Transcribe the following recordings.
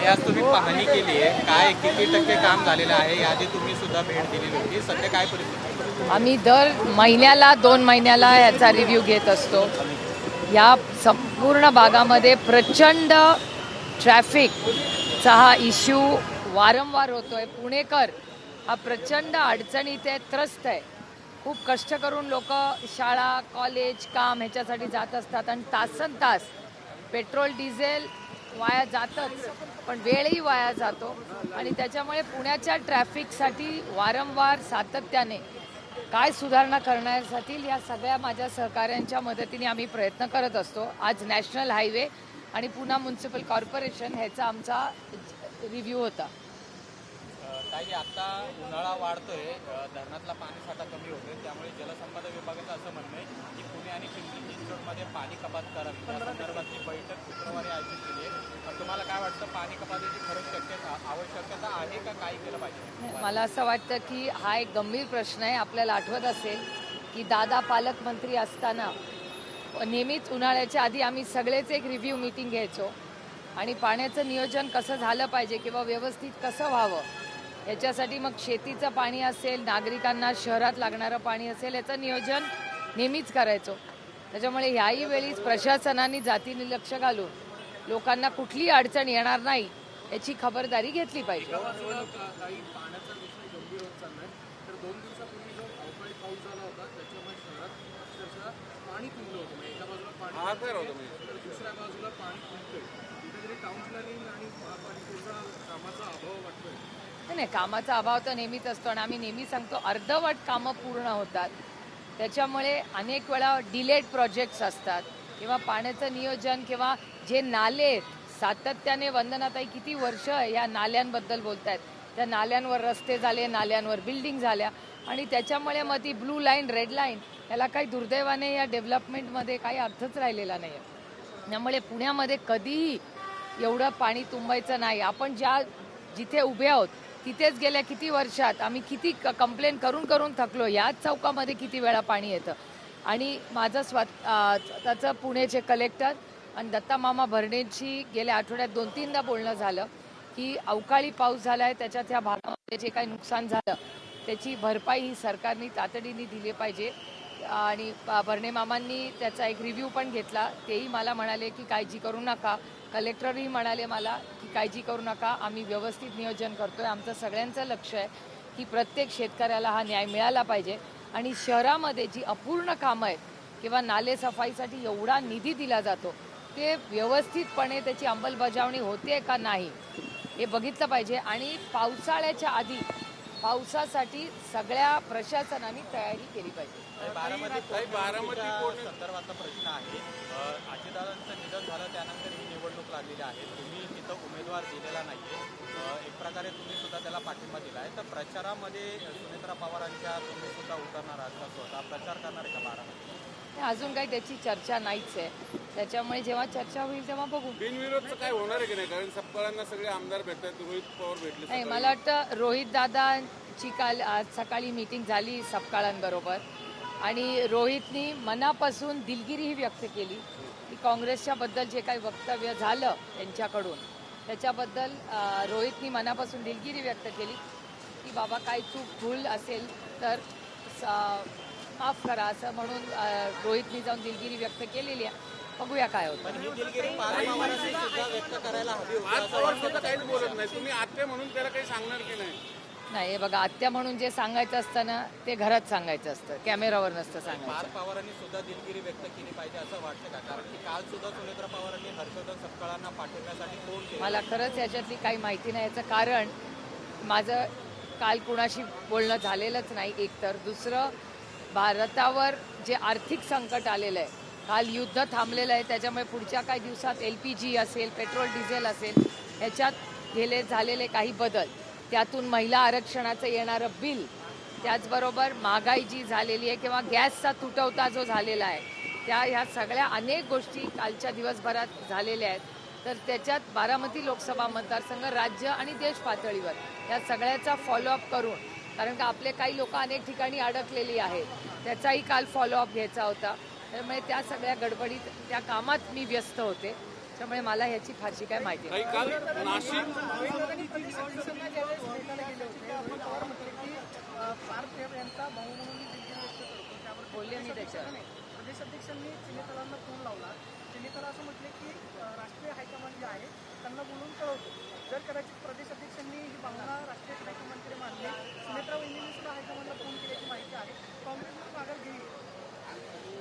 आज तुम्ही पाहणी केली आहे, काय किती टक्के काम झालेलं आहे? याआधी तुम्ही सुद्धा भेट दिलेली होती. सध्या काय परिस्थिती आहे? आम्ही दर महिन्याला 2 महिन्याला याचा रिव्ह्यू घेत असतो. या संपूर्ण भागामध्ये प्रचंड ट्रॅफिकचा हा इश्यू वारंवार होतोय. पुणेकर हा प्रचंड अडचणीत आहे, त्रस्त आहे. खूप कष्ट करून लोक शाळा, कॉलेज, काम ह्याच्यासाठी जात असतात आणि तासनतास पेट्रोल डिझेल वाया जातच, पण वेळही वाया जातो आणि त्याच्यामुळे पुण्याच्या ट्रॅफिकसाठी वारंवार सातत्याने काय सुधारणा करण्यासाठी या सगळ्या माझ्या सहकाऱ्यांच्या मदतीने आम्ही प्रयत्न करत असतो. आज नॅशनल हायवे आणि पुणे म्युनिसिपल कॉर्पोरेशन ह्याचा आमचा रिव्ह्यू होता. ताई, आता उन्हाळा वाढतोय, धरणातला पाणीसाठा कमी होतोय, त्यामुळे जलसंपदा विभागाचं असं म्हणणं आहे की पुणे आणि पिंपरी चिंचवडमध्ये पाणी कपात करावी. त्या संदर्भातली बैठक शुक्रवारी आयोजित केली आहे. तुम्हाला काय वाटतं, पाणी कपातीची खरंच आवश्यकता आहे का? काय केलं पाहिजे? मला असं वाटतं की हा एक गंभीर प्रश्न आहे. आपल्याला आठवत असेल की दादा पालकमंत्री असताना नेहमीच उन्हाळ्याच्या आधी आम्ही सगळेच एक रिव्ह्यू मीटिंग घ्यायचो आणि पाण्याचं नियोजन कसं झालं पाहिजे किंवा व्यवस्थित कसं व्हावं याच्यासाठी मग शेतीचं पाणी असेल, नागरिकांना शहरात लागणारं पाणी असेल, याचं नियोजन नेहमीच करायचो. त्याच्यामुळे ह्याही वेळीच प्रशासनाने जातीने लक्ष घालून लोकांना कुठलीही अडचण येणार नाही याची खबरदारी घेतली पाहिजे. नाही, कामाचा अभाव तर नेहमीच असतो आणि आम्ही नेहमी सांगतो अर्धवट कामं पूर्ण होतात. त्याच्यामुळे अनेक वेळा डिलेड प्रोजेक्ट्स असतात किंवा पाण्याचं नियोजन किंवा जे नाले आहेत, सातत्याने वंदनाताई किती वर्ष या नाल्यांबद्दल बोलतायत. त्या नाल्यांवर रस्ते झाले, नाल्यांवर बिल्डिंग झाल्या आणि त्याच्यामुळे मग ती ब्लू लाईन, रेड लाईन याला काही दुर्दैवाने या डेव्हलपमेंटमध्ये काही अर्थच राहिलेला नाही आहे. त्यामुळे पुण्यामध्ये कधीही एवढं पाणी तुंबायचं नाही. आपण जिथे उभे आहोत तिथेच गेल्या किती वर्षात आम्ही किती कंप्लेन करून करून थकलो. याच चौकामध्ये किती वेळा पाणी येतं आणि माझं त्याचं पुणेचे कलेक्टर आणि दत्ता मामा भरणेंशी गेल्या आठवड्यात 2-3दा बोलणं झालं की अवकाळी पाऊस झाला आहे, त्याच्यात ह्या भागामध्ये जे काही नुकसान झालं त्याची भरपाई ही सरकारने तातडीने दिली पाहिजे. आणि भरणे मामांनी त्याचा एक रिव्ह्यू पण घेतला. तेही मला म्हणाले की काळजी करू नका. कलेक्टरही म्हणाले मला की काळजी करू नका, आम्ही व्यवस्थित नियोजन करतोय. आमचं सगळ्यांचं लक्ष आहे की प्रत्येक शेतकऱ्याला हा न्याय मिळाला पाहिजे आणि शहरामध्ये जी अपूर्ण कामं आहेत किंवा नाले सफाईसाठी एवढा निधी दिला जातो ते व्यवस्थितपणे त्याची अंमलबजावणी होते का नाही हे बघितलं पाहिजे. आणि पावसाळ्याच्या आधी पावसासाठी सगळ्या प्रशासनाने तयारी केली पाहिजे. बारामती संदर्भातला प्रश्न आहे. अजितदादांचं निधन झालं, त्यानंतर ही निवडणूक लागलेली आहे. तुम्ही तिथं उमेदवार दिलेला नाहीये. एक प्रकारे तुम्ही सुद्धा त्याला पाठिंबा दिला आहे. तर प्रचारामध्ये सुनेत्रा पवारांच्या तुम्ही सुद्धा उतरणार आहात का? स्वतः प्रचार करणार आहे का बारामती? अजून काही त्याची चर्चा नाहीच आहे. त्याच्यामुळे जेव्हा चर्चा होईल तेव्हा बघू. बिनविरोधचं काय होणार आहे की नाही? कारण सपकाळांना सगळे आमदार भेटतात, रोहित पवार भेटले. नाही, मला वाटतं रोहित दादांची काल आज सकाळी मीटिंग झाली सपकाळांबरोबर आणि रोहितनी मनापासून दिलगिरीही व्यक्त केली की काँग्रेसच्या बद्दल जे काही वक्तव्य झालं त्यांच्याकडून त्याच्याबद्दल रोहितनी मनापासून दिलगिरी व्यक्त केली की बाबा काय चूक भूल असेल तर माफ करा असं म्हणून रोहितनी जाऊन दिलगिरी व्यक्त केलेली आहे. बघूया काय होतं. ही दिलगिरी पालकमंत्र्यांनी सुद्धा व्यक्त करायला हवी होती आज असं पवार वाटतं स्वतः का? काहीच बोलत नाही. तुम्ही आत्या म्हणून त्याला काही सांगणार की नाही? नाही, हे बघा, आत्या म्हणून जे सांगायचं असतं ना ते घरात सांगायचं असतं, कॅमेरावर नसतं सांगायचं. पार्थ पवारांनी सुद्धा दिलगिरी व्यक्त केली पाहिजे असं वाटतं का? कारण की काल सुद्धा सुनेत्रा पवारांनी हर्षवर्धन सपकाळांना पाठवण्यासाठी फोन केला. मला खरंच याच्यातली काही माहिती नाही. याचं कारण माझं काल कुणाशी बोलणं झालेलंच नाही. एकतर दुसरं, भारतावर जे आर्थिक संकट आलेलं आहे, काल युद्ध थांबलेलं आहे, त्याच्यामुळे पुढच्या काही दिवसात LPG असेल, पेट्रोल डिझेल असेल, ह्याच्यात झालेले काही बदल, त्यातून महिला आरक्षणाचं येणारं बिल, त्याचबरोबर महागाई जी झालेली आहे किंवा गॅसचा तुटवता जो झालेला आहे, ह्या सगळ्या अनेक गोष्टी कालच्या दिवसभरात झालेल्या आहेत. तर त्याच्यात बारामती लोकसभा मतदारसंघ राज्य आणि देश पातळीवर या सगळ्याचा फॉलोअप करून, कारण का आपले काही लोक अनेक ठिकाणी अडकलेली आहेत, त्याचाही काल फॉलोअप घ्यायचा होता. त्यामुळे त्या सगळ्या गडबडीत त्या कामात मी व्यस्त होते. त्यामुळे मला ह्याची फारशी काय माहिती नाही. काही काल नाशिक बोलले मी त्याच्यावर. प्रदेशाध्यक्षांनी चिन्हितरांना फोन लावला. चिन्हितर असं म्हटले की राष्ट्रीय हायकमांड जे आहे त्यांना बोलून कळवतो. जर कदाचित प्रदेशाध्यक्षांनी ही भावना राष्ट्रीय हायकमांडकडे मांडली, सुनेत्रा वहिनींनी सुद्धा हायकमांडला फोन केल्याची माहिती आहे. काँग्रेसनं माघार घेईल.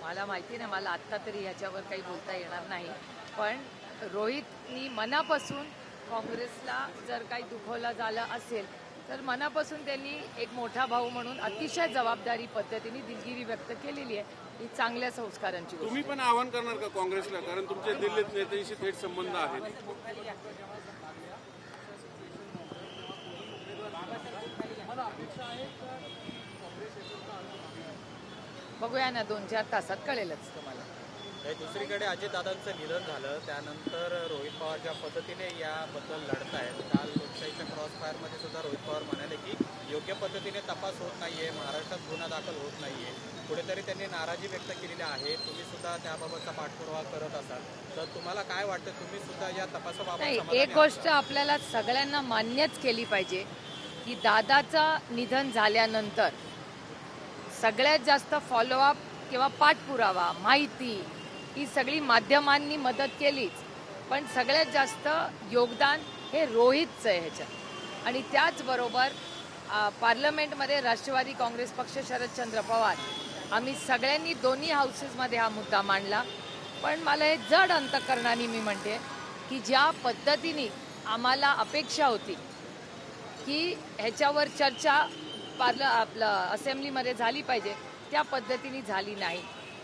मला माहिती नाही, मला आत्ता तरी ह्याच्यावर काही बोलता येणार नाही. पण रोहितनी मनापासून काँग्रेसला जर काही दुखवलं झालं असेल तर मनापासून त्यांनी एक मोठा भाऊ म्हणून अतिशय जबाबदारी पद्धतीने दिलगिरी व्यक्त केलेली आहे. ही चांगल्या संस्कारांची गोष्ट तुम्ही पण आवाहन करणार का काँग्रेसला, कारण तुमचे दिल्लीत नेत्यांशी थेट संबंध आहेत? बघूया ना, 2-4 तासात कळेलच तुम्हाला. दुसरीकडे अजितदादांचं निधन झालं त्यानंतर रोहित पवार ज्या पद्धतीने याबद्दल लढत आहेत, काल लोकशाहीच्या क्रॉसफायरमध्ये सुद्धा रोहित पवार म्हणाले की योग्य पद्धतीने तपास होत नाहीये, महाराष्ट्रात गुन्हा दाखल होत नाहीये. कुठेतरी त्यांनी नाराजी व्यक्त केलेली आहे. तुम्ही सुद्धा त्याबाबतचा पाठपुरावा करत असाल तर तुम्हाला काय वाटतं, तुम्ही सुद्धा या तपासाबाबत नाही, समाधानी एक आहात गोष्ट का? आपल्याला सगळ्यांना मान्यच केली पाहिजे की दादाचं निधन झाल्यानंतर सगळ्यात जास्त फॉलोअप किंवा पाठपुरावा, माहिती ही सगळी माध्यमांनी मदत केलीच, पण सगळ्यात जास्त योगदान हे रोहितचं आहे ह्याच्यात. आणि त्याचबरोबर पार्लमेंटमध्ये राष्ट्रवादी काँग्रेस पक्ष, शरदचंद्र पवार, आम्ही सगळ्यांनी दोन्ही हाऊसेसमध्ये हा मुद्दा मांडला. पण मला हे जड अंतकरणाने मी म्हणते की ज्या पद्धतीने आम्हाला अपेक्षा होती की ह्याच्यावर चर्चा आपलं असेंब्लीमध्ये झाली पाहिजे, त्या पद्धतीने झाली नाही.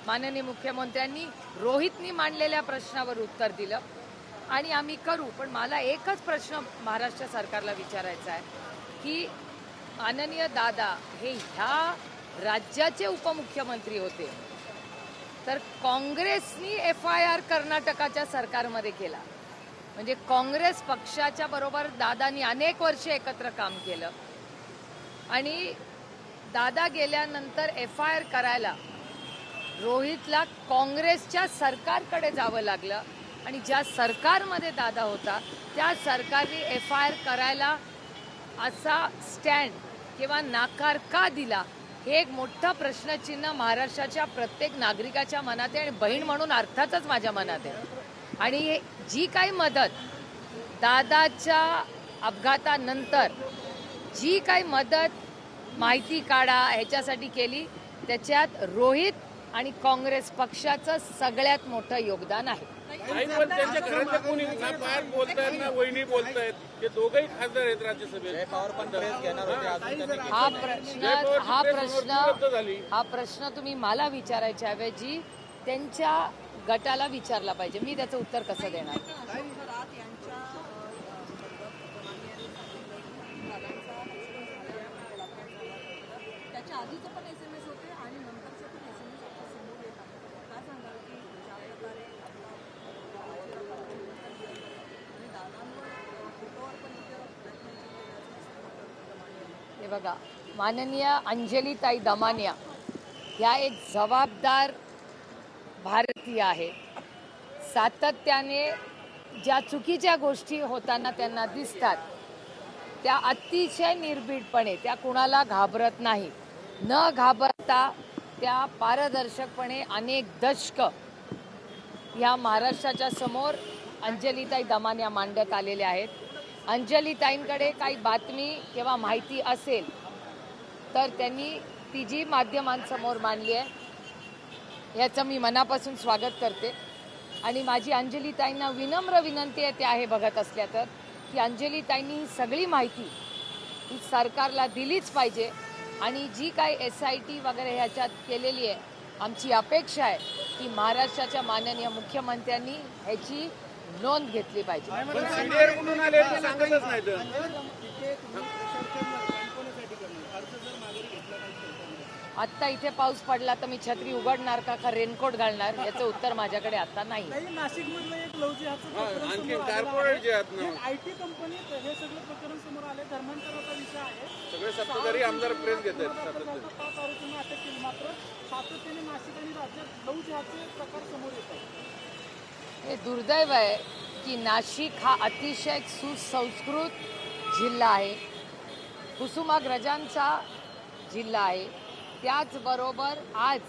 माननीय मुख्यमंत्र्यांनी रोहितनी मांडलेल्या प्रश्नावर उत्तर दिलं आणि आम्ही करू. पण मला एकच प्रश्न महाराष्ट्र सरकारला विचारायचा आहे की माननीय दादा हे ह्या राज्याचे उपमुख्यमंत्री होते, तर काँग्रेसनी FIR कर्नाटकाच्या सरकारमध्ये केला. म्हणजे काँग्रेस पक्षाच्या बरोबर दादानी अनेक वर्षे एकत्र काम केलं आणि दादा गेल्यानंतर FIR करायला रोहितला काँग्रेसच्या सरकारकडे जावं लागलं आणि ज्या सरकारमध्ये दादा होता त्या सरकारने FIR करायला असा स्टँड किंवा नाकार का दिला, हे एक मोठं प्रश्नचिन्ह महाराष्ट्राच्या प्रत्येक नागरिकाच्या मनात आहे आणि बहीण म्हणून अर्थातच माझ्या मनात आहे. आणि जी काही मदत दादाच्या अपघातानंतर जी काही मदत माहिती काढा ह्याच्यासाठी केली, त्याच्यात रोहित आणि काँग्रेस पक्षाचं सगळ्यात मोठं योगदान आहे. नाही, पण त्यांच्या घरातल्या कोणी ना पार बोलतायत ना वहिनी बोलतायत. ते दोघंही खासदार आहेत राज्यसभेत. जय पवार पण प्रेस घेणार होते, अजून त्यांनी घेतलं हा नाही. प्रश्न तुम्ही मला विचारायच्या ऐवजी त्यांच्या गटाला विचारला पाहिजे. मी त्याचं उत्तर कसं देणार? त्याच्या आधीचे पण SMS होते आणि नंतरचे पण SMS आता समोर येत आहेत. काय सांगाल की ज्या प्रकारे आणि दादांवर फोटोवर पण हे बघा, माननीय अंजलीताई दमानिया ह्या एक जबाबदार भारतीय आहेत. सातत्याने ज्या चुकीच्या गोष्टी होताना त्यांना दिसतात त्या अतिशय निर्भीडपणे, त्या कुणाला घाबरत नाही. न घाबरता त्या पारदर्शकपणे अनेक दशक ह्या महाराष्ट्राच्या समोर अंजलीताई दमानिया मांडत आलेल्या आहेत. अंजलीताईंकडे काही बातमी किंवा माहिती असेल तर त्यांनी ती जी माध्यमांसमोर मांडली आहे याचं मी मनापासून स्वागत करते. आणि माझी अंजलीताईंना विनम्र विनंती आहे, ते आहे बघत असल्या तर, की अंजलीताईंनी ही सगळी माहिती ही सरकारला दिलीच पाहिजे. आणि जी काही SIT वगैरे ह्याच्यात केलेली आहे, आमची अपेक्षा आहे की महाराष्ट्राच्या माननीय मुख्यमंत्र्यांनी ह्याची नोंद घेतली पाहिजे. पण सीनियर म्हणून आले ते सांगतच नाही तर. आत्ता इथे पाऊस पडला तर मी छत्री उघडणार का रेनकोट घालणार, याचं उत्तर माझ्याकडे आता नाही. नाशिकमधलं एक लव जिहादचं प्रकरण आणखी समोर आलेलं कॉर्पोरेट जे आहेत आहे. ना, IT कंपनीत हे सगळं प्रकरण समोर आले. धर्मांतराचा विषय आहे. सगळे सत्ताधारी आमदार प्रेस घेत आहेत सातत्याने. 5 आरोपींना अटक केली. मात्र सातत्याने नाशिक आणि राज्यात लव जिहादचे प्रकार समोर येत आहेत. हे दुर्दैव आहे की नाशिक हा अतिशय सुसंस्कृत जिल्हा आहे, कुसुमाग्रजांचा जिल्हा आहे. त्याचबरोबर आज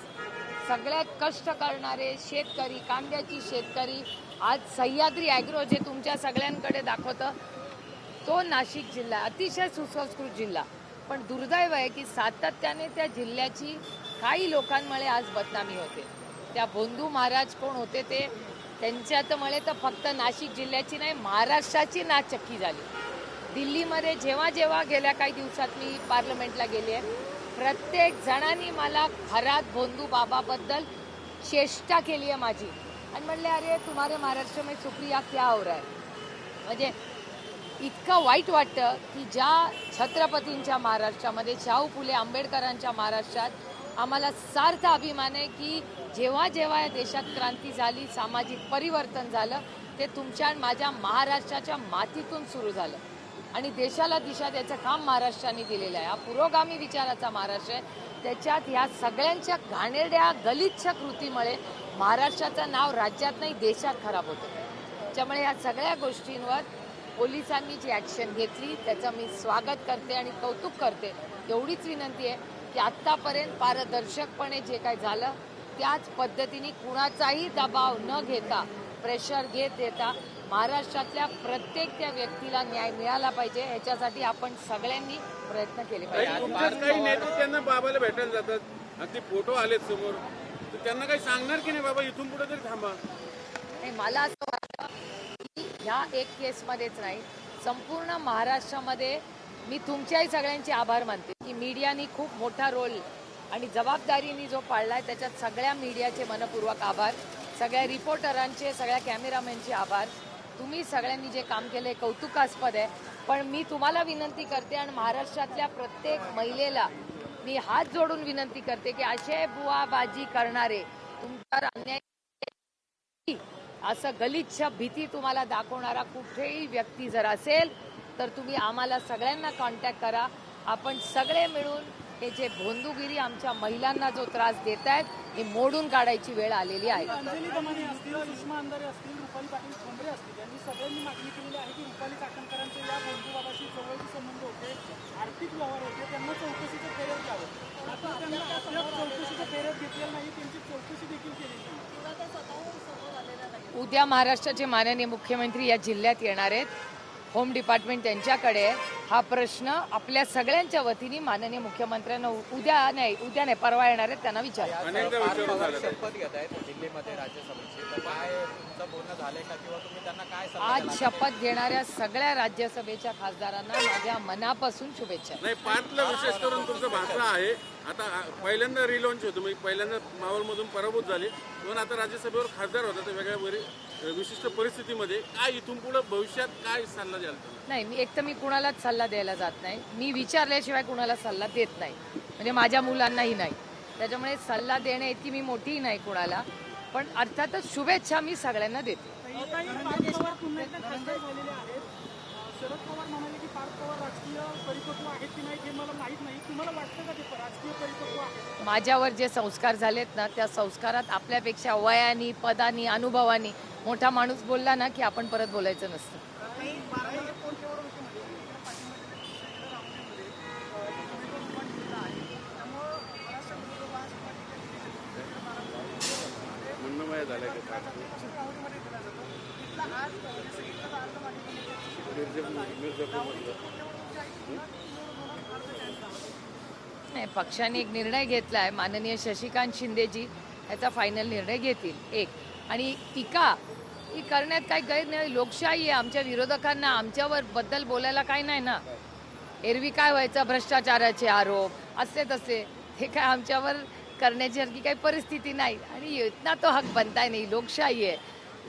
सगळ्यात कष्ट करणारे शेतकरी, कांद्याची शेतकरी, आज सह्याद्री ॲग्रो जे तुमच्या सगळ्यांकडे दाखवतं, तो नाशिक जिल्हा अतिशय सुसंस्कृत जिल्हा. पण दुर्दैव आहे की सातत्याने त्या जिल्ह्याची काही लोकांमुळे आज बदनामी होते. त्या भोंदू महाराज कोण होते ते, त्यांच्यामुळे तर फक्त नाशिक जिल्ह्याची नाही, महाराष्ट्राची नाचक्की झाली. दिल्लीमध्ये जेव्हा जेव्हा गेल्या काही दिवसात मी पार्लमेंटला गेले, प्रत्येक जणांनी मला खरात भोंदू बाबाबद्दल चेष्टा केली आहे माझी, आणि म्हणले अरे तुम्हारे महाराष्ट्र में सुप्रिया क्या हो रहा है. म्हणजे इतकं वाईट वाटतं की ज्या छत्रपतींच्या महाराष्ट्रामध्ये, शाहू फुले आंबेडकरांच्या महाराष्ट्रात आम्हाला सार्थ अभिमान आहे की जेव्हा जेव्हा या देशात क्रांती झाली, सामाजिक परिवर्तन झालं, ते तुमच्या आणि माझ्या महाराष्ट्राच्या मातीतून सुरू झालं. आणि देशाला दिशा द्यायचं काम महाराष्ट्राने दिलेलं आहे. हा पुरोगामी विचाराचा महाराष्ट्र आहे. त्याच्यात ह्या सगळ्यांच्या घाणेरड्या गलिच्छ कृतीमुळे महाराष्ट्राचं नाव राज्यात नाही देशात खराब होतं. त्यामुळे या सगळ्या गोष्टींवर पोलिसांनी जी ॲक्शन घेतली त्याचं मी स्वागत करते आणि कौतुक करते. एवढीच विनंती आहे की आत्तापर्यंत पारदर्शकपणे जे काय झालं त्याच पद्धतीने कुणाचाही दबाव न घेता, प्रेशर घेत देता महाराष्ट्रातल्या प्रत्येक त्या व्यक्तीला न्याय मिळाला पाहिजे. ह्याच्यासाठी आपण सगळ्यांनी प्रयत्न केले पाहिजे. तुमच्याच काही नेते त्यांना बाबाला भेटायला जातात आणि ते फोटो आलेत समोर, तर त्यांना काही सांगणार की नाही बाबा इथून पुढे तरी थांबा. नाही, मला असं वाटतं की ह्या एक केसमध्येच नाही, संपूर्ण महाराष्ट्रामध्ये मी तुमच्याही सगळ्यांचे आभार मानते की मीडियानी खूप मोठा रोल आणि जबाबदारीने जो पाळला आहे, त्याच्यात सगळ्या मीडियाचे मनपूर्वक आभार, सगळ्या रिपोर्टरांचे, सगळ्या कॅमेरामॅनचे आभार. तुम्ही सगळ्यांनी जे काम केलं आहे कौतुकास्पद आहे. पण मी तुम्हाला विनंती करते आणि महाराष्ट्रातल्या प्रत्येक महिलेला मी हात जोडून विनंती करते की असे बुवाबाजी करणारे, तुमच्यावर अन्याय असं गलिच्छ भीती तुम्हाला दाखवणारा कुठेही व्यक्ती जर असेल तर तुम्ही आम्हाला सगळ्यांना कॉन्टॅक्ट करा. आपण सगळे मिळून हे जे भोंदूगिरी आमच्या महिलांना जो त्रास देत आहेत हे मोडून काढायची वेळ आलेली आहे. अंजली दमाने असतील, सुषमा अंधारे असतील, रुपाली पाटील ठोंबरे असतील, यांनी सगळ्यांनी मागणी केलेली आहे की रुपाली चाकणकरांचे या भोंदूबाबाशी जवळचे संबंध होते, आर्थिक व्यवहार होते, त्यांना चौकशीचं फेऱ्यात घ्यावं. मात्र त्यांना आपल्या चौकशीचं फेऱ्यात घेतलेलं नाही, त्यांची चौकशी देखील केलेली नाही. ते स्वतःहून समोर आलेलं नाही. उद्या महाराष्ट्राचे माननीय मुख्यमंत्री या जिल्ह्यात येणार आहेत. होम डिपार्टमेंट त्यांच्याकडे आहे. हा प्रश्न आपल्या सगळ्यांच्या वतीने माननीय मुख्यमंत्र्यांना उद्या नाही परवा येणार आहेत, त्यांना विचारा. अनेकदा विचारून झालं. शपथ घेत आहेत दिल्लीमध्ये राज्यसभेची, तर काय तुमचं बोलणं झालंय का किंवा तुम्ही त्यांना काय सल्ला आज द्याल? शपथ घेणाऱ्या सगळ्या राज्यसभेच्या खासदारांना माझ्या मनापासून शुभेच्छा. नाही, पार्टला विशेष करून तुमचं भाषण आहे. आता पहिल्यांदा रिलॉन्च होतं, म्हणजे पहिल्यांदा मावळमधून पराभूत झाले, पण आता राज्यसभेवर खासदार होता. तर वेगळ्या विशिष्ट परिस्थितीमध्ये काय इथून पुढे भविष्यात काय सल्ला द्याल? नाही, मी एक तर मी कुणालाच सल्ला द्यायला जात नाही. मी विचारल्याशिवाय कुणाला सल्ला देत नाही, म्हणजे माझ्या मुलांनाही नाही. त्याच्यामुळे सल्ला देणे इतकी मी मोठीही नाही कुणाला, पण अर्थातच शुभेच्छा मी सगळ्यांना देते. काही पार्थ पवार पुन्हा एकदा खासदार झालेले आहेत. शरद पवार म्हणाले की पार्थ पवार राजकीय परिपक्व आहेत की नाही हे मला माहीत नाही. तुम्हाला वाटतं का ते राजकीय परिपक्व आहेत? माझ्यावर जे संस्कार झालेत ना, त्या संस्कारात आपल्यापेक्षा वयानी, पदानी, अनुभवानी मोठा माणूस बोलला ना की आपण परत बोलायचं नसतं. म्हणणं माझ्या झालं की नाही, पक्षाने एक निर्णय घेतला आहे. माननीय शशिकांत शिंदेजी ह्याचा फायनल निर्णय घेतील. एक आणि टीका ही करण्यात काही गैर नाही. लोकशाही आहे. आमच्या विरोधकांना आमच्यावर बद्दल बोलायला काही नाही ना. एरवी काय व्हायचं, भ्रष्टाचाराचे आरोप असते तसे, हे काय आमच्यावर करण्यासारखी काही परिस्थिती नाही. आणि इथला तो हक बनताय नाही. लोकशाही आहे,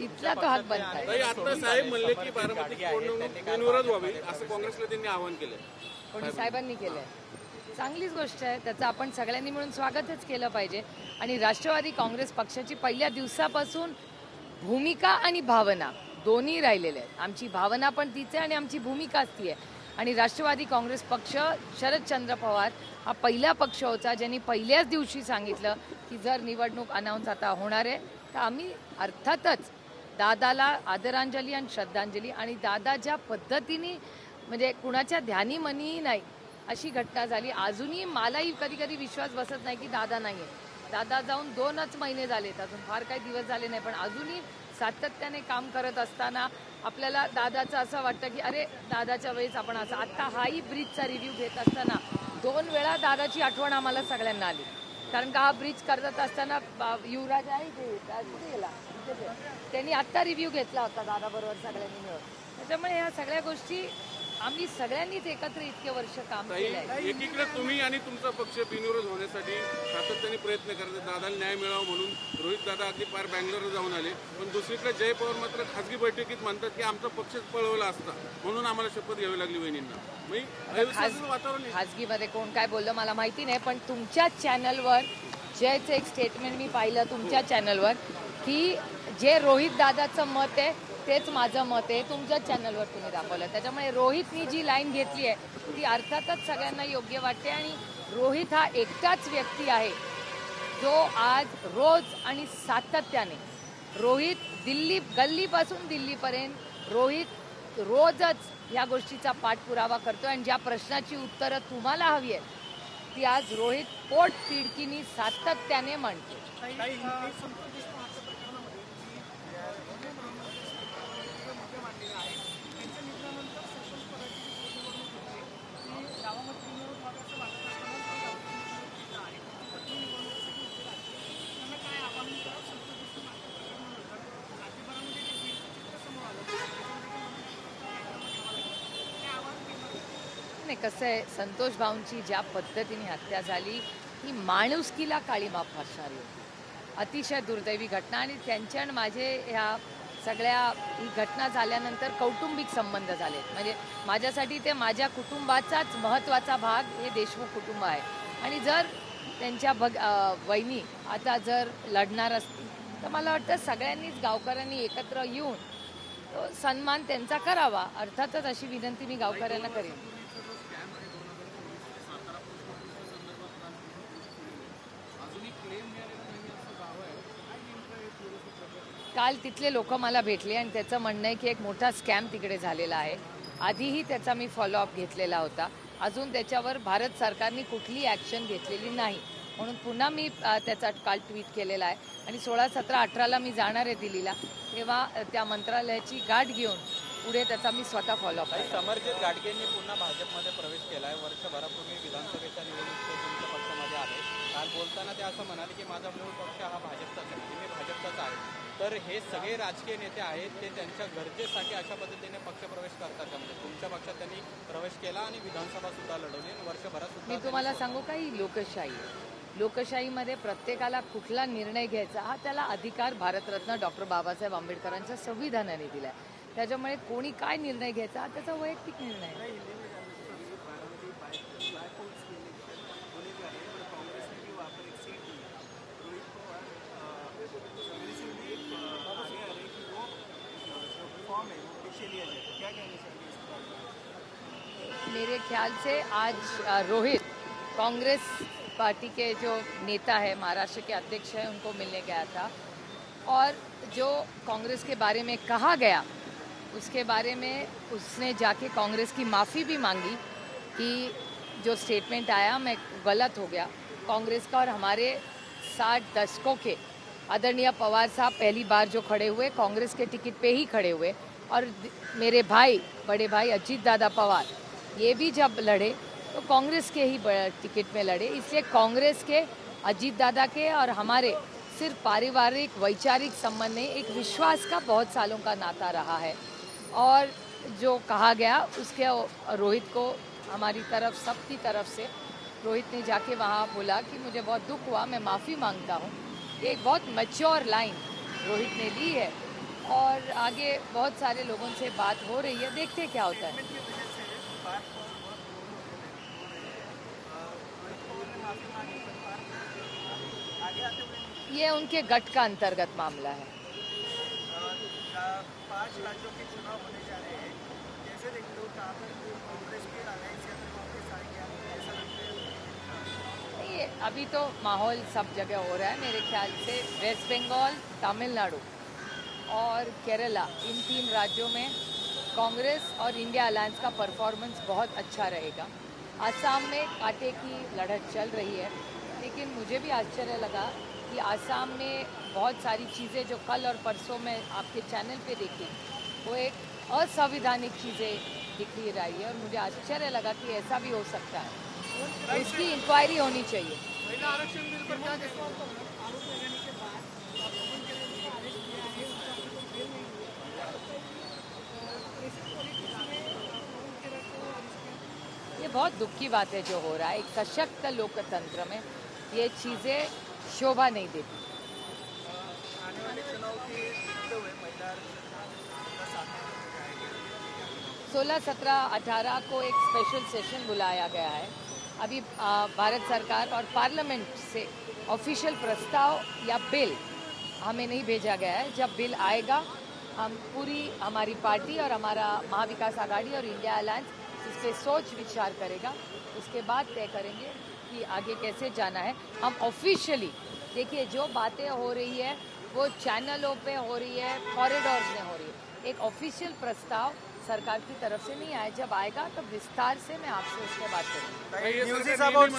इथला तो हक बनताय. नाही, आता साहेब म्हणले की बारामती बिनविरोध व्हावी असं काँग्रेसला त्यांनी आवाहन केलं. कोणी साहेबांनी केलंय, चांगलीच गोष्ट आहे. त्याचं आपण सगळ्यांनी मिळून स्वागतच केलं पाहिजे. आणि राष्ट्रवादी काँग्रेस पक्षाची पहिल्या दिवसापासून भूमिका आणि भावना दोन्ही राहिलेल्या आहेत. आमची भावना पण तीच आहे आणि आमची भूमिकाच ती आहे. आणि राष्ट्रवादी काँग्रेस पक्ष, शरदचंद्र पवार हा पहिला पक्ष होता ज्यांनी पहिल्याच दिवशी सांगितलं की जर निवडणूक अनाऊन्स आता होणार आहे तर आम्ही अर्थातच दादाला आदरांजली आणि श्रद्धांजली. आणि दादा ज्या पद्धतीने म्हणजे कुणाच्या ध्यानी मनीही नाही अशी घटना झाली. अजूनही मलाही कधी कधी विश्वास बसत नाही की दादा नाही आहे. दादा जाऊन 2च महिने झालेत, अजून फार काही दिवस झाले नाही, पण अजूनही सातत्याने काम करत असताना आपल्याला दादाचं असं वाटतं की अरे दादाच्या वेळेस आपण असं. आत्ता हाही ब्रिजचा रिव्ह्यू घेत असताना 2 वेळा दादाची आठवण आम्हाला सगळ्यांना आली. कारण का हा ब्रिज करत असताना युवराज आहे कुठे गेला इथेच आहे. त्यांनी आत्ता रिव्ह्यू घेतला होता दादाबरोबर सगळ्यांनी मिळून. त्याच्यामुळे ह्या सगळ्या गोष्टी आम्ही सगळ्यांनीच एकत्र इतके वर्ष काम ताई, केलं आहे. एकीकडे तुम्ही आणि तुमचा पक्ष बिनविरोध होण्यासाठी सातत्याने प्रयत्न करतात, दादाला न्याय मिळावा म्हणून रोहित दादा अगदी पार बँगलोरला जाऊन आले. पण दुसरीकडे जय पवार मात्र खासगी बैठकीत म्हणतात की आमचा पक्षच पळवला असता म्हणून आम्हाला शपथ घ्यावी लागली वहिनींना. अविश्वासाचं वातावरण आहे. खाजगीमध्ये कोण काय बोललं मला माहिती नाही, पण तुमच्याच चॅनलवर जयचं एक स्टेटमेंट मी पाहिलं तुमच्या चॅनलवर की जे रोहित दादाचं मत आहे तेच माझं मत आहे, तुमच्याच चॅनलवर तुम्ही दाखवलं. त्याच्यामुळे रोहितनी जी लाईन घेतली आहे ती अर्थातच सगळ्यांना योग्य वाटते. आणि रोहित हा एकटाच व्यक्ती आहे जो आज रोज आणि सातत्याने रोहित गल्लीपासून दिल्लीपर्यंत रोहित रोजच या गोष्टीचा पाठपुरावा करतो. आणि ज्या प्रश्नाची उत्तरं तुम्हाला हवी आहेत ती आज रोहित पोट तिडकीनी सातत्याने मांडतो. संतोष देशमुखाच्या प्रकरणामध्ये मुद्दे मांडलेले आहेत. त्यांच्या निधनानंतर सरपंच पदाची जी पोटनिवडणूक होती ती गावामध्ये बिनविरोध व्हावी असं वाटत असताना गावाची आहे पत्नी निवडणुकीसाठी उभे राहते. त्यांना काय आव्हान संतोष देशमुख प्रकरणानंतर राज्यभरामध्ये जे बीडचं चित्र समोर आलं ते आव्हान नाही, कसं आहे, संतोष भाऊंची ज्या पद्धतीने हत्या झाली ही माणुसकीला काळीमा फासणारी होती. अतिशय दुर्दैवी घटना. आणि त्यांच्या आणि माझे ह्या सगळ्या ही घटना झाल्यानंतर कौटुंबिक संबंध झाले. म्हणजे माझ्यासाठी ते माझ्या कुटुंबाचाच महत्त्वाचा भाग हे देशमुख कुटुंब आहे. आणि जर त्यांच्या वहिनी आता जर लढणार असतील तर मला वाटतं सगळ्यांनीच गावकऱ्यांनी एकत्र येऊन तो सन्मान त्यांचा करावा. अर्थातच अशी विनंती मी गावकऱ्यांना करेन. काल तिथले लोक मला भेटले आणि त्याचं म्हणणं आहे की एक मोठा स्कॅम तिकडे झालेला आहे. आधीही त्याचा मी फॉलोअप घेतलेला होता. अजून त्याच्यावर भारत सरकारने कुठली ॲक्शन घेतलेली नाही. म्हणून पुन्हा मी त्याचा काल ट्विट केलेला आहे. आणि 16, 17, 18ला मी जाणार आहे दिल्लीला, तेव्हा त्या मंत्रालयाची गाठ घेऊन पुढे त्याचा मी स्वतः फॉलोअप आहे. समरजित गाडगेंनी पुन्हा भाजपमध्ये प्रवेश केला आहे. वर्षभरापूर्वी विधानसभेच्या निवडणुकीत तुमच्या पक्षामध्ये आले. काल बोलताना ते असं म्हणाले की माझा मूळ पक्ष हा भाजपचाच आहे, मी भाजपचाच आहे. तर हे सगळे राजकीय नेते आहेत ते त्यांच्या गरजेसाठी अशा पद्धतीने पक्षप्रवेश करतात का? म्हणजे तुमच्या पक्षात त्यांनी प्रवेश केला आणि विधानसभा सुद्धा लढवली आणि वर्षभरात सुद्धा. मी तुम्हाला सांगू का, ही लोकशाही आहे. लोकशाहीमध्ये प्रत्येकाला कुठला निर्णय घ्यायचा हा त्याला अधिकार भारतरत्न डॉक्टर बाबासाहेब आंबेडकरांच्या संविधानाने दिला आहे. त्याच्यामुळे कोणी काय निर्णय घ्यायचा हा त्याचा वैयक्तिक निर्णय आहे. मेरे ख्याल से आज रोहित कांग्रेस पार्टी के जो नेता है, महाराष्ट्र के अध्यक्ष हैं, उनको मिलने गया था. और जो कांग्रेस के बारे में कहा गया उसके बारे में उसने जाके कांग्रेस की माफ़ी भी मांगी कि जो स्टेटमेंट आया मैं गलत हो गया. कांग्रेस का और हमारे 60 दशकों के आदरणीय पवार साहब पहली बार जो खड़े हुए कांग्रेस के टिकट पे ही खड़े हुए. और मेरे भाई, बड़े भाई अजीत दादा पवार, ये भी जब लड़े तो कांग्रेस के ही टिकट में लड़े. इसलिए कांग्रेस के, अजीत दादा के और हमारे सिर्फ पारिवारिक वैचारिक संबंध नहीं, एक विश्वास का बहुत सालों का नाता रहा है. और जो कहा गया उसके रोहित को हमारी तरफ, सबकी तरफ से रोहित ने जाके वहाँ बोला कि मुझे बहुत दुख हुआ, मैं माफ़ी मांगता हूँ. ये एक बहुत मैच्योर लाइन रोहित ने ली है. और आगे बहुत सारे लोगों से बात हो रही है, देखते हैं क्या होता है. ये उनके गट का अंतर्गत मामला है. 5 राज्यों के चुनाव होने जा रहे हैं. जैसे देख लो कांग्रेस की अलायंस या फिर कांग्रेस आएगी, आपको ऐसा लगता है? ये अभी तो माहौल सब जगह हो रहा है. मेरे ख्याल से वेस्ट बंगाल, तमिलनाडु और केरला, इन 3 राज्यों में कांग्रेस और इंडिया अलायंस का परफॉर्मेंस बहुत अच्छा रहेगा। आसाम में कांटे की लड़त चल रही है, लेकिन मुझे भी आश्चर्य लगा कि आसाम में बहुत सारी चीज़ें जो कल और परसों में आपके चैनल पे देखी, वो एक असंवैधानिक चीज़ें दिख रही है और मुझे आश्चर्य लगा कि ऐसा भी हो सकता है। तो उसकी इंक्वायरी होनी चाहिए। महिला आरक्षण बिल पर क्या कहते हैं? आरोप लगाने के बाद पवन खेड़ा जी को अरेस्ट किया है, उनका अभी तक बेल नहीं हुआ है। ऐसे पॉलिटिक्स में पवन खेड़ा को अरेस्ट किया। ये बहुत दुख की बात है जो हो रहा है। एक सशक्त लोकतंत्र में ये चीज़ें शोभा नहीं देती। आने वाले चुनाव के देखते हुए महिला आरक्षण का सामना 16, 17, 18 को एक स्पेशल सेशन बुलाया गया है। अभी भारत सरकार और पार्लियामेंट से ऑफिशियल प्रस्ताव या बिल हमें नहीं भेजा गया है। जब बिल आएगा हम पूरी हमारी पार्टी और हमारा महाविकास आघाड़ी और इंडिया अलायंस इस पर सोच विचार करेगा। उसके बाद तय करेंगे कि आगे कैसे जाना है। हम ऑफिशियली देखिए जो बातें हो रही है वो चैनलों पे हो रही है, कॉरिडोर्स में हो रही है। एक ऑफिशियल प्रस्ताव सरकार की तरफ से नहीं आया। जब आएगा तो विस्तार से मैं आपसे उसके बात करूँगी। News is about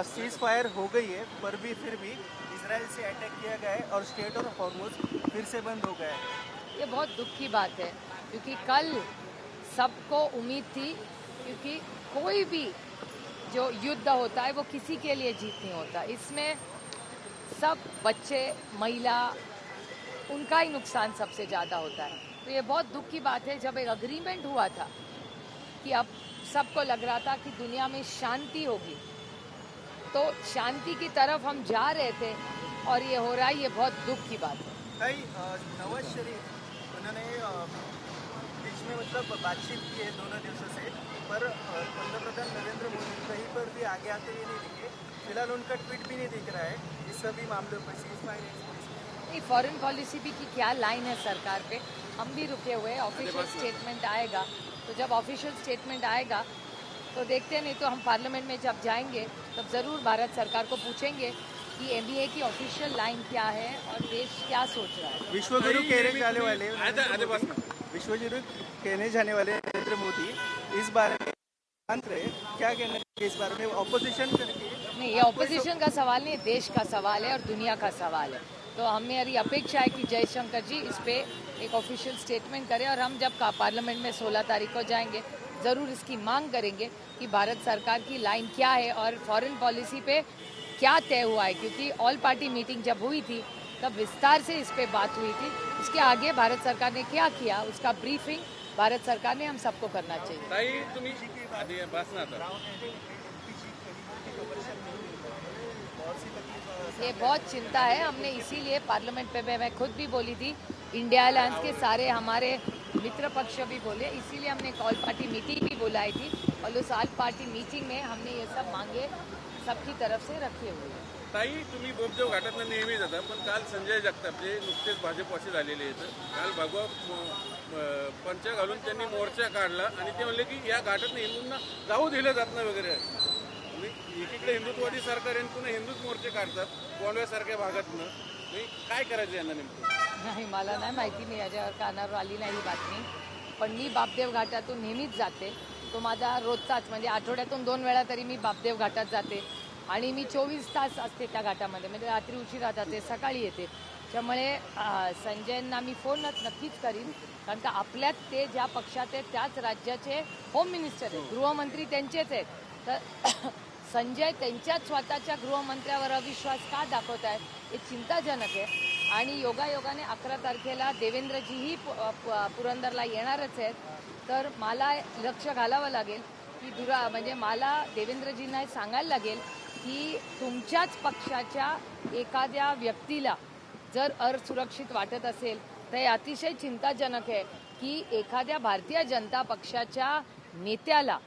cease fire हो गई है, पर भी फिर भी इसराइल से अटैक किया गया है और स्टेट और हॉर्मुज फिर से बंद हो गया है। ये बहुत दुख की बात है क्योंकि कल सबको उम्मीद थी, क्योंकि कोई भी जो युद्ध होता है वो किसी के लिए जीत नहीं होता। इसमें सब बच्चे, महिला, उनका ही नुकसान सबसे ज़्यादा होता है। तो ये बहुत दुख की बात है। जब एक अग्रीमेंट हुआ था कि अब सबको लग रहा था कि दुनिया में शांति होगी, तो शांति की तरफ हम जा रहे थे और ये हो रहा है, ये बहुत दुख की बात है। भाई नवाज शरीफ उन्होंने बीच में मतलब बातचीत की है दोनों दिवसों से, पर पंतप्रधान नरेंद्र मोदी कहीं पर भी आगे आते हुए नहीं दिखे। फिलहाल उनका ट्वीट भी नहीं दिख रहा है इस सभी मामलों पर। नहीं, फॉरेन पॉलिसी भी की क्या लाइन है सरकार पे, हम भी रुके हुए हैं। ऑफिशियल स्टेटमेंट आएगा, तो जब ऑफिशियल स्टेटमेंट आएगा तो देखते हैं। नहीं तो हम पार्लियामेंट में जब जाएंगे तब ज़रूर भारत सरकार को पूछेंगे कि एमबीए की ऑफिशियल लाइन क्या है और देश क्या सोच रहा है। विश्वगुरु कहने जाने वाले नरेंद्र मोदी इस बारे में क्या कहना है इस बारे में ऑपोजिशन करके? नहीं, ये ऑपोजिशन का सवाल नहीं, देश का सवाल है और दुनिया का सवाल है। तो हमें अपेक्षा है कि जयशंकर जी इस पे एक ऑफिशियल स्टेटमेंट करें और हम जब पार्लियामेंट में 16 तारीख को जाएंगे ज़रूर इसकी मांग करेंगे कि भारत सरकार की लाइन क्या है और फॉरेन पॉलिसी पे क्या तय हुआ है। क्योंकि ऑल पार्टी मीटिंग जब हुई थी तब विस्तार से इस पे बात हुई थी। उसके आगे भारत सरकार ने क्या किया उसका ब्रीफिंग भारत सरकार ने हम सबको करना चाहिए। ताई तुम्ही आधी बस ना आता. ये बहुत चिंता है। हमने इसीलिए पार्लियामेंट पे मैं खुद भी बोली थी, इंडिया अलायंस के सारे हमारे मित्र पक्ष भी बोले, इसीलिए हमने एक ऑल पार्टी मीटिंग भी बुलाई थी और उस ऑल पार्टी मीटिंग में हमने ये सब मांगे सबकी तरफ से रखे हुए हैं। ताई तुम्ही बोपदेव घाटातनं नेहमी जाता, पण काल संजय जगताप जे नुकतेच भाजपवासी झालेले आहेत, काल भगवा पंच घालून त्यांनी मोर्चा काढला आणि ते म्हणले की या घाटातनं हिंदूंना जाऊ दिलं जात नाही वगैरे. एकीकडे हिंदुत्ववादी सरकार आहे, पुन्हा हिंदूच मोर्चे काढतात गोंडव्यासारख्या भागातनं. काय करायचं यांना नेमकं? नाही, मला नाही माहिती, मी याच्यावर कानावर आली नाही ही बातमी. पण मी बापदेव घाटातून नेहमीच जाते. तो माझा रोजचाच, म्हणजे आठवड्यातून 2 वेळा तरी मी बापदेव घाटात जाते आणि मी 24 तास असते त्या घाटामध्ये. म्हणजे रात्री उशिरा जाते, सकाळी येते. त्यामुळे संजयंना मी फोनच नक्कीच करीन, कारण का आपल्यात ते ज्या पक्षात आहेत त्याच राज्याचे होम मिनिस्टर आहेत, गृहमंत्री त्यांचेच आहेत. तर संजय त्यांच्याच स्वतःच्या गृहमंत्र्यावर अविश्वास का दाखवत आहेत हे चिंताजनक आहे. आणि योगायोगाने 11 तारखेला देवेंद्रजीही पुरंदरला येणारच आहेत. तर मला लक्ष घालावं लागेल की म्हणजे मला देवेंद्रजींना सांगायला लागेल की तुमच्याच पक्षाच्या एखाद्या व्यक्तीला जर असुरक्षित वाटत असेल तर हे अतिशय चिंताजनक आहे की एखाद्या भारतीय जनता पक्षाच्या नेत्याला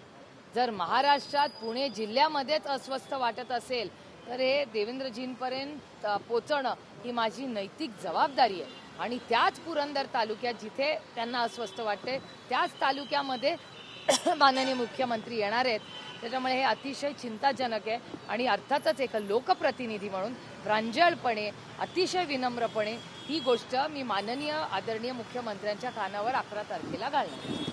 जर महाराष्ट्रात पुणे जिल्ह्यामध्येच अस्वस्थ वाटत असेल तर हे देवेंद्रजींपर्यंत पोचणं ही माझी नैतिक जबाबदारी आहे. आणि त्याच पुरंदर तालुक्यात जिथे त्यांना अस्वस्थ वाटते त्याच तालुक्यामध्ये माननीय मुख्यमंत्री येणार आहेत. त्याच्यामुळे हे अतिशय चिंताजनक आहे. आणि अर्थातच एक लोकप्रतिनिधी म्हणून प्रांजळपणे, अतिशय विनम्रपणे ही गोष्ट मी माननीय आदरणीय मुख्यमंत्र्यांच्या कानावर 11 तारखेला घालणार.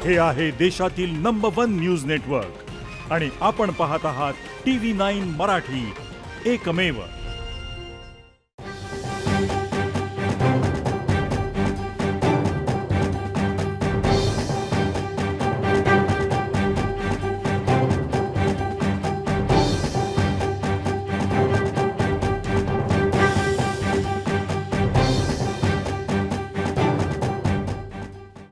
हे आहे देशातील नंबर 1 न्यूज नेटवर्क आणि आपण पाहत आहात TV9 मराठी, एकमेव.